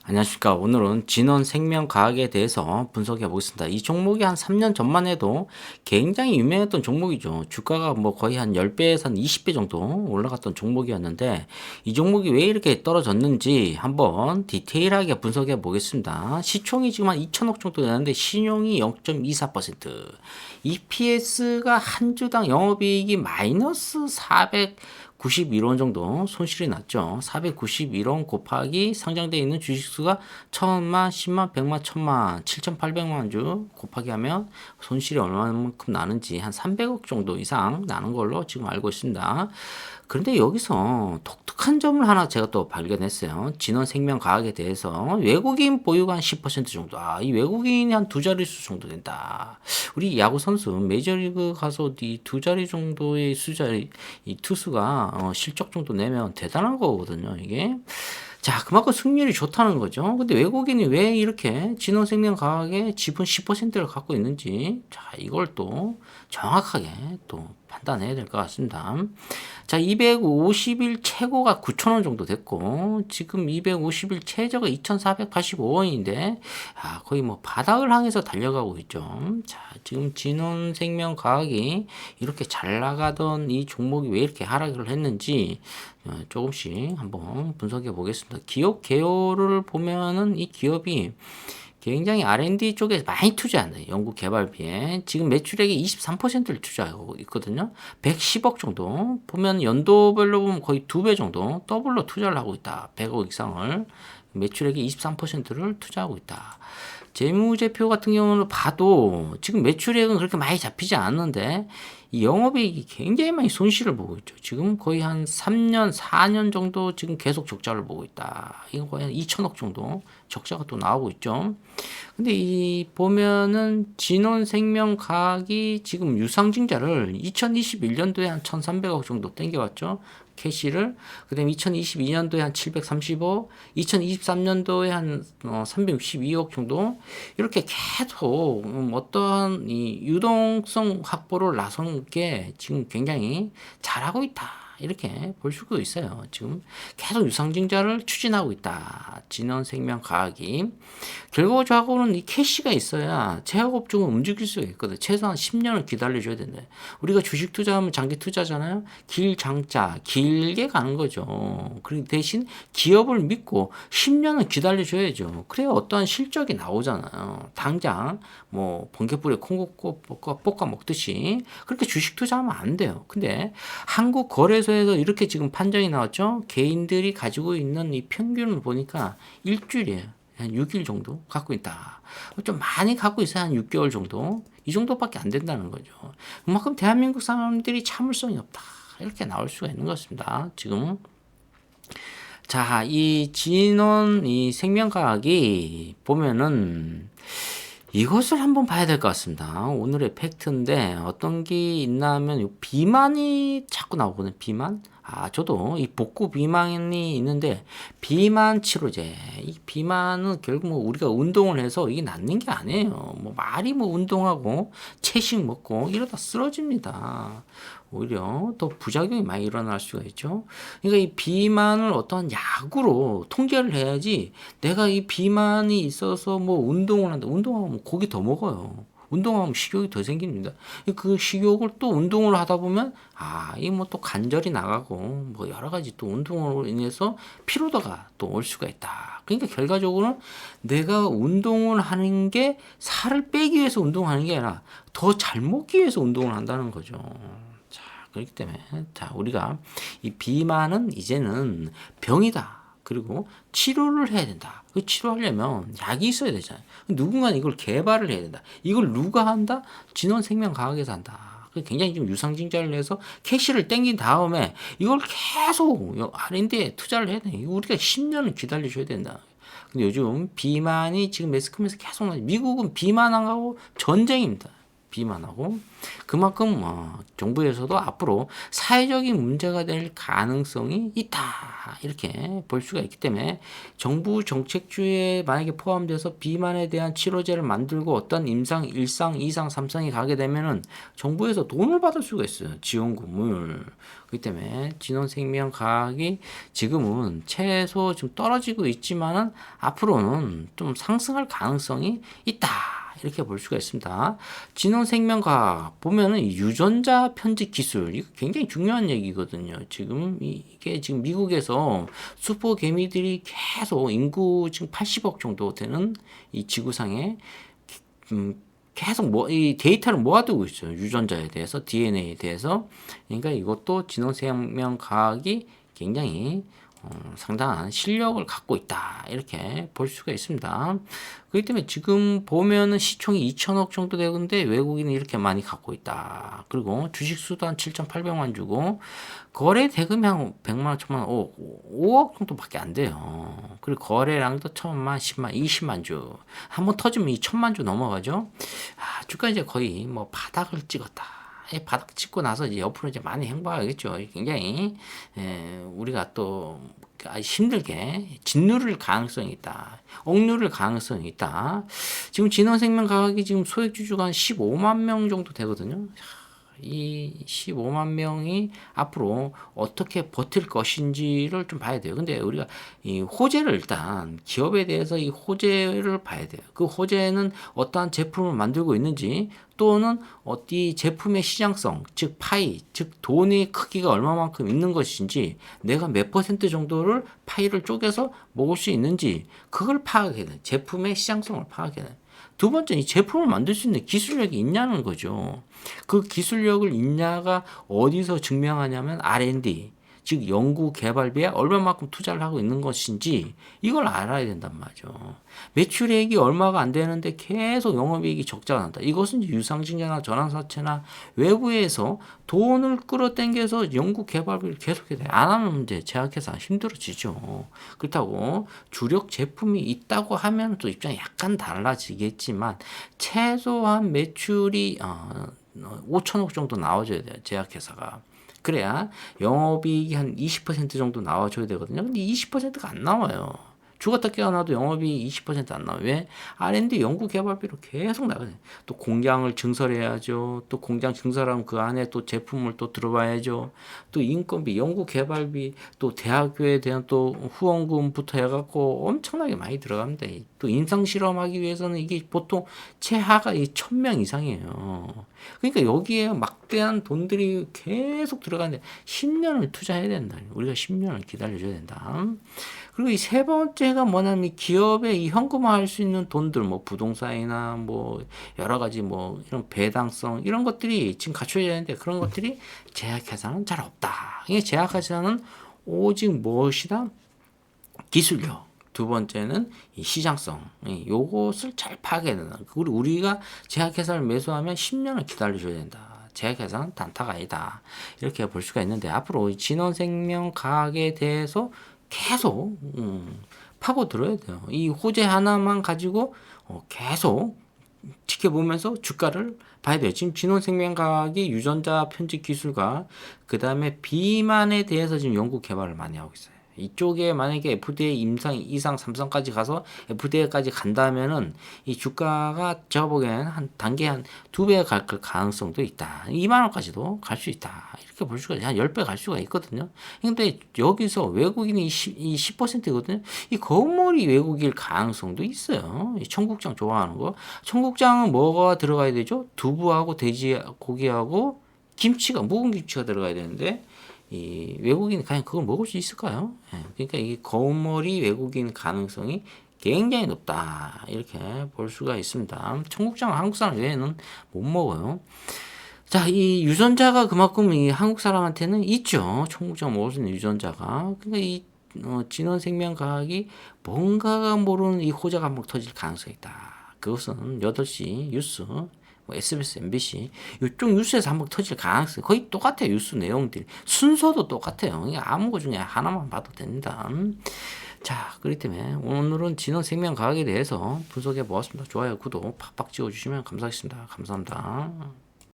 안녕하십니까. 오늘은 진원생명과학에 대해서 분석해 보겠습니다. 이 종목이 한 3년 전만 해도 굉장히 유명했던 종목이죠. 주가가 뭐 거의 한 10배에서 한 20배 정도 올라갔던 종목이었는데 이 종목이 왜 이렇게 떨어졌는지 한번 디테일하게 분석해 보겠습니다. 시총이 지금 한 2천억 정도 되는데 신용이 0.24%, EPS가 한 주당 영업이익이 마이너스 491원 정도 손실이 났죠. 491원 곱하기 상장되어 있는 주식수가 1000만, 10만, 100만, 1000만, 7800만 주 곱하기 하면 손실이 얼마만큼 나는지 한 300억 정도 이상 나는 걸로 지금 알고 있습니다. 그런데 여기서 독특한 점을 하나 제가 또 발견했어요. 진원생명과학에 대해서 외국인 보유가 한 10% 정도. 이 외국인이 한 두 자릿수 정도 된다. 우리 야구 선수 메이저리그 가서 이 두 자리 정도의 수자리 이 투수가 실적 정도 내면 대단한 거거든요. 이게. 자, 그만큼 승률이 좋다는 거죠. 근데 외국인이 왜 이렇게 진원생명과학의 지분 10%를 갖고 있는지, 자, 이걸 또 정확하게 또 판단해야 될 것 같습니다. 자, 250일 최고가 9,000원 정도 됐고, 지금 250일 최저가 2,485원인데, 거의 뭐 바닥을 향해서 달려가고 있죠. 자, 지금 진원생명과학이 이렇게 잘 나가던 이 종목이 왜 이렇게 하락을 했는지, 조금씩 한번 분석해 보겠습니다. 기업 개요를 보면은 이 기업이 굉장히 R&D 쪽에 많이 투자하는 연구 개발비에 지금 매출액의 23%를 투자하고 있거든요. 110억 정도 보면 연도별로 보면 거의 2배 정도 더블로 투자를 하고 있다. 100억 이상을 매출액의 23%를 투자하고 있다. 재무제표 같은 경우는 봐도 지금 매출액은 그렇게 많이 잡히지 않는데 이 영업이익이 굉장히 많이 손실을 보고 있죠. 지금 거의 한 3년, 4년 정도 지금 계속 적자를 보고 있다. 이거 거의 한 2천억 정도 적자가 또 나오고 있죠. 근데 이 보면은 진원생명과학이 지금 유상증자를 2021년도에 한 1,300억 정도 땡겨왔죠. 캐시를. 그다음에 2022년도에 한 735, 2023년도에 한 362억 정도 이렇게 계속 어떠한 이 유동성 확보를 나선 게 지금 굉장히 잘하고 있다. 이렇게 볼 수도 있어요. 지금 계속 유상증자를 추진하고 있다. 진원생명과학이. 결과적으로는 이 캐시가 있어야 제약업종은 움직일 수가 있거든. 최소한 10년을 기다려줘야 된다. 우리가 주식 투자하면 장기 투자잖아요. 길장자, 길게 가는 거죠. 그 대신 기업을 믿고 10년은 기다려줘야죠. 그래야 어떠한 실적이 나오잖아요. 당장 뭐 번개불에 콩 볶아 먹듯이 그렇게 주식 투자하면 안 돼요. 근데 한국 거래소에서 이렇게 지금 판정이 나왔죠. 개인들이 가지고 있는 이 평균을 보니까 일주일이에요. 한 6일 정도 갖고 있다. 좀 많이 갖고 있어야 한 6개월 정도. 이 정도밖에 안 된다는 거죠. 그만큼 대한민국 사람들이 참을성이 없다. 이렇게 나올 수가 있는 것 같습니다. 지금. 자, 이 진원, 이 생명과학이 보면은 이것을 한번 봐야 될 것 같습니다. 오늘의 팩트인데 어떤 게 있나 하면 비만이 자꾸 나오거든요. 비만. 저도 이 복구 비만이 있는데 비만 치료제. 이 비만은 결국 뭐 우리가 운동을 해서 이게 낫는 게 아니에요. 뭐 말이 뭐 운동하고 채식 먹고 이러다 쓰러집니다. 오히려 더 부작용이 많이 일어날 수가 있죠. 그러니까 이 비만을 어떠한 약으로 통제를 해야지 내가 이 비만이 있어서 뭐 운동을 한다. 운동하면 고기 더 먹어요. 운동하면 식욕이 더 생깁니다. 그 식욕을 또 운동을 하다 보면 이 뭐 또 관절이 나가고 뭐 여러 가지 또 운동으로 인해서 피로도가 또 올 수가 있다. 그러니까 결과적으로는 내가 운동을 하는 게 살을 빼기 위해서 운동하는 게 아니라 더 잘 먹기 위해서 운동을 한다는 거죠. 그렇기 때문에 자 우리가 이 비만은 이제는 병이다. 그리고 치료를 해야 된다. 그 치료하려면 약이 있어야 되잖아요. 누군가 이걸 개발을 해야 된다. 이걸 누가 한다? 진원생명과학에서 한다. 굉장히 좀 유상증자를 해서 캐시를 땡긴 다음에 이걸 계속 R&D에 투자를 해야 돼. 이거 우리가 10년을 기다려줘야 된다. 근데 요즘 비만이 지금 매스컴에서 계속 나죠. 미국은 비만 안 가고 전쟁입니다. 비만하고. 그만큼 정부에서도 앞으로 사회적인 문제가 될 가능성이 있다 이렇게 볼 수가 있기 때문에 정부 정책주에 만약에 포함돼서 비만에 대한 치료제를 만들고 어떤 임상 1상, 2상, 3상이 가게 되면은 정부에서 돈을 받을 수가 있어요. 지원금을. 그렇기 때문에 진원생명과학이 지금은 최소 좀 떨어지고 있지만은 앞으로는 좀 상승할 가능성이 있다. 이렇게 볼 수가 있습니다. 진원생명과학 보면은 유전자 편집 기술 이거 굉장히 중요한 얘기거든요. 지금 이게 지금 미국에서 슈퍼 개미들이 계속 인구 지금 80억 정도 되는 이 지구상에 계속 이 데이터를 모아두고 있어요. 유전자에 대해서, DNA에 대해서. 그러니까 이것도 진원생명과학이 굉장히 상당한 실력을 갖고 있다. 이렇게 볼 수가 있습니다. 그렇기 때문에 지금 보면은 시총이 2천억 정도 되는데 외국인이 이렇게 많이 갖고 있다. 그리고 주식수도 한 7,800만 주고 거래 대금이 한 100만, 1000만, 5억 정도밖에 안 돼요. 그리고 거래량도 1000만, 10만, 20만 주. 한번 터지면 이 1000만 주 넘어가죠. 주가 이제 거의 뭐 바닥을 찍었다. 바닥 찍고 나서 이제 옆으로 이제 많이 행보하겠죠. 굉장히 우리가 또 힘들게 짓누를 가능성이 있다. 억누를 가능성이 있다. 지금 진원생명과학이 지금 소액주주가 한 15만 명 정도 되거든요. 이 15만 명이 앞으로 어떻게 버틸 것인지를 좀 봐야 돼요. 근데 우리가 이 호재를 일단 기업에 대해서 이 호재를 봐야 돼요. 그 호재는 어떠한 제품을 만들고 있는지 또는 어디 제품의 시장성, 즉 파이, 즉 돈의 크기가 얼마만큼 있는 것인지 내가 몇 퍼센트 정도를 파이를 쪼개서 먹을 수 있는지 그걸 파악해야 돼요. 제품의 시장성을 파악해야 돼요. 두 번째, 이 제품을 만들 수 있는 기술력이 있냐는 거죠. 그 기술력을 있냐가 어디서 증명하냐면 R&D, 즉 연구 개발비에 얼마만큼 투자를 하고 있는 것인지 이걸 알아야 된단 말이죠. 매출액이 얼마가 안 되는데 계속 영업이익이 적자가 난다. 이것은 유상증자나 전환사채나 외부에서 돈을 끌어당겨서 연구 개발비를 계속해야 돼. 안 하면 이제 제약회사 힘들어지죠. 그렇다고 주력 제품이 있다고 하면 또 입장이 약간 달라지겠지만 최소한 매출이 5천억 정도 나와줘야 돼요. 제약회사가. 그래야 영업이익이 한 20% 정도 나와줘야 되거든요. 근데 20%가 안 나와요. 죽었다 깨어나도 영업이익 20%안 나와요. 왜? R&D 연구개발비로 계속 나가요. 또 공장을 증설해야죠. 또 공장 증설하면 그 안에 또 제품을 또 들어봐야죠. 또 인건비, 연구개발비, 또 대학교에 대한 또 후원금부터 해갖고 엄청나게 많이 들어갑니다. 또 임상실험하기 위해서는 이게 보통 최하가 1,000명 이상이에요. 그러니까 여기에 막대한 돈들이 계속 들어가는데 10년을 투자해야 된다. 우리가 10년을 기다려줘야 된다. 그리고 이 세 번째가 뭐냐면 기업에 이 현금화할 수 있는 돈들, 뭐 부동산이나 뭐 여러 가지 뭐 이런 배당성 이런 것들이 지금 갖춰져야 되는데 그런 것들이 제약회사는 잘 없다. 이게 제약회사는 오직 무엇이다? 기술력. 두 번째는 이 시장성. 요것을 잘 파악해야 된다. 그리고 우리가 제약회사를 매수하면 10년을 기다려줘야 된다. 제약회사는 단타가 아니다. 이렇게 볼 수가 있는데 앞으로 진원생명과학에 대해서 계속 파고 들어야 돼요. 이 호재 하나만 가지고 계속 지켜보면서 주가를 봐야 돼요. 지금 진원생명과학이 유전자 편집 기술과 그 다음에 비만에 대해서 지금 연구 개발을 많이 하고 있어요. 이쪽에 만약에 FDA 임상 2상, 3상까지 가서 FDA까지 간다면은 이 주가가 제가 보기에는 한 단계 한 2배 갈 가능성도 있다. 2만 원까지도 갈 수 있다. 이렇게 볼 수가 있어요. 한 10배 갈 수가 있거든요. 근데 여기서 외국인이 이 10%거든요. 이 거물이 외국일 가능성도 있어요. 이 청국장 좋아하는 거. 청국장은 뭐가 들어가야 되죠? 두부하고 돼지고기하고 김치가, 묵은 김치가 들어가야 되는데 이 외국인이 그냥 그걸 먹을 수 있을까요? 그러니까 이 거물이 외국인 가능성이 굉장히 높다. 이렇게 볼 수가 있습니다. 청국장 한국 사람 외에는 못 먹어요. 자, 이 유전자가 그만큼 이 한국 사람한테는 있죠. 청국장 먹을 수 있는 유전자가. 그러니까 이 진원생명과학이 뭔가가 모르는 이 호재가 한번 터질 가능성이 있다. 그것은 8시 뉴스, 뭐 SBS, MBC 이쪽 뉴스에서 한번 터질 가능성이 거의 똑같아요. 뉴스 내용들이 순서도 똑같아요. 아무 것 중에 하나만 봐도 됩니다. 자, 그렇기 때문에 오늘은 진원생명과학에 대해서 분석해 보았습니다. 좋아요, 구독 팍팍 찍어주시면 감사하겠습니다. 감사합니다.